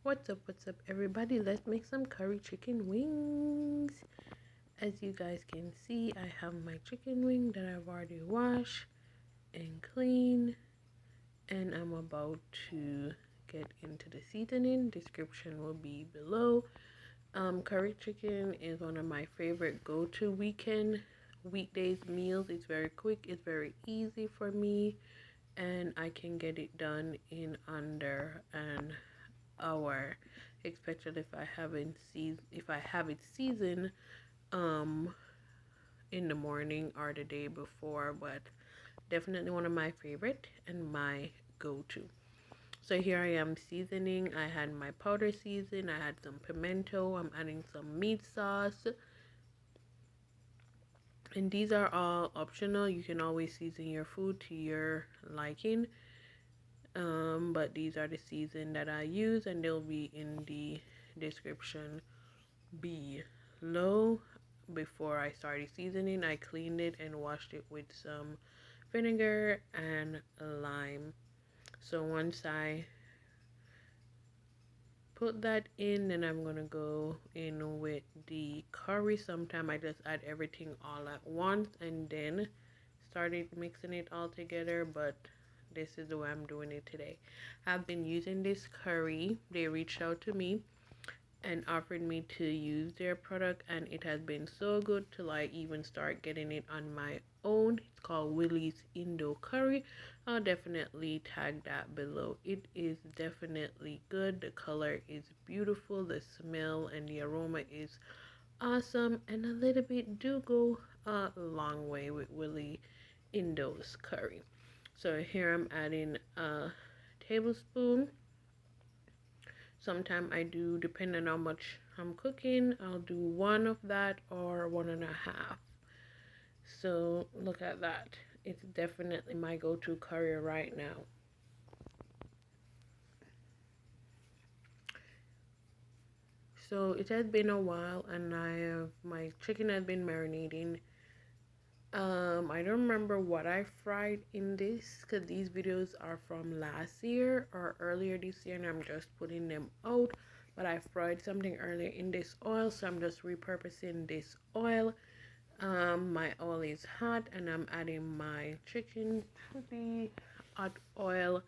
What's up everybody? Let's make some curry chicken wings. As you guys can see, I have my chicken wing that I've already washed and cleaned, and I'm about to get into the seasoning. Description will be below. Curry chicken is one of my favorite go-to weekdays meals. It's very quick, it's very easy for me, and I can get it done in under an hour, especially if I have it seasoned in the morning or the day before. But definitely one of my favorite and my go-to. So here I am seasoning. I had my powder season, I had some pimento, I'm adding some meat sauce, and these are all optional. You can always season your food to your liking, but these are the season that I use, and they'll be in the description below. Before I started seasoning, I cleaned it and washed it with some vinegar and lime. So once I put that in, then I'm gonna go in with the curry. Sometimes I just add everything all at once and then started mixing it all together, but this is the way I'm doing it today. I've been using this curry. They reached out to me and offered me to use their product, and it has been so good till I even start getting it on my own. It's called Willie's Indo Curry. I'll definitely tag that below. It is definitely good. The color is beautiful, the smell and the aroma is awesome, and a little bit do go a long way with Willie Indo's curry. So here I'm adding a tablespoon. Sometimes I do, depending on how much I'm cooking, I'll do one of that or 1.5. So look at that. It's definitely my go-to curry right now. So it has been a while, and my chicken has been marinating. I don't remember what I fried in this, because these videos are from last year or earlier this year, and I'm just putting them out. But I fried something earlier in this oil, so I'm just repurposing this oil. My oil is hot, and I'm adding my chicken to the hot oil.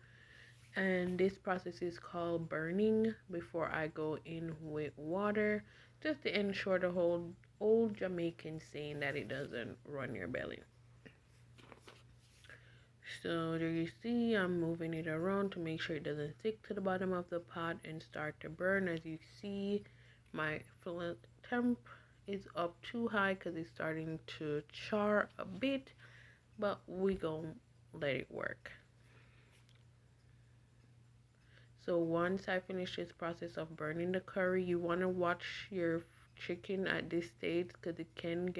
And this process is called burning before I go in with water, just to ensure the whole old Jamaican saying that it doesn't run your belly. So there you see, I'm moving it around to make sure it doesn't stick to the bottom of the pot and start to burn. As you see, my temp is up too high because it's starting to char a bit, but we gonna let it work. So once I finish this process of burning the curry, you want to watch your chicken at this stage, because it can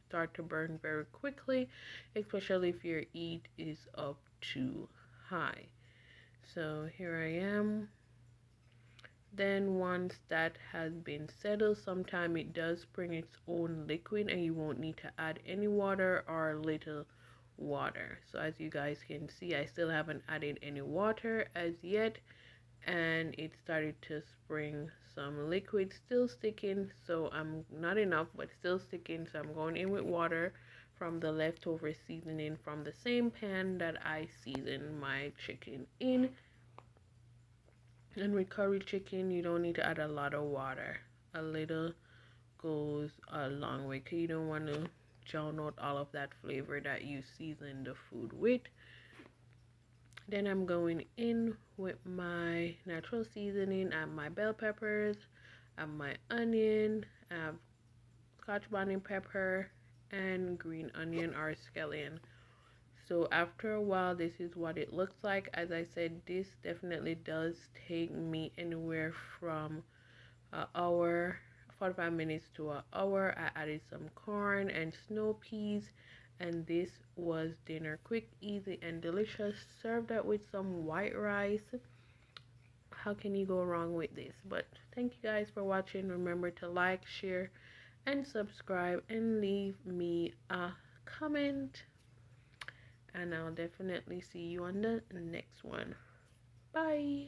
start to burn very quickly, especially if your heat is up too high. So here I am. Then once that has been settled, sometimes it does bring its own liquid, and you won't need to add any water or little water. So as you guys can see, I still haven't added any water as yet, and it started to spring some liquid, still sticking. So I'm not enough, but still sticking. So I'm going in with water from the leftover seasoning from the same pan that I seasoned my chicken in. And with curry chicken, you don't need to add a lot of water. A little goes a long way, because you don't want to drown out all of that flavor that you season the food with. Then I'm going in with my natural seasoning. I have my bell peppers, I have my onion, I have Scotch bonnet pepper, and green onion or scallion. So after a while, this is what it looks like. As I said, this definitely does take me anywhere from an hour, 45 minutes to an hour. I added some corn and snow peas, and this was dinner. Quick, easy, and delicious. Serve that with some white rice. How can you go wrong with this? But thank you guys for watching. Remember to like, share, and subscribe, and leave me a comment. And I'll definitely see you on the next one. Bye.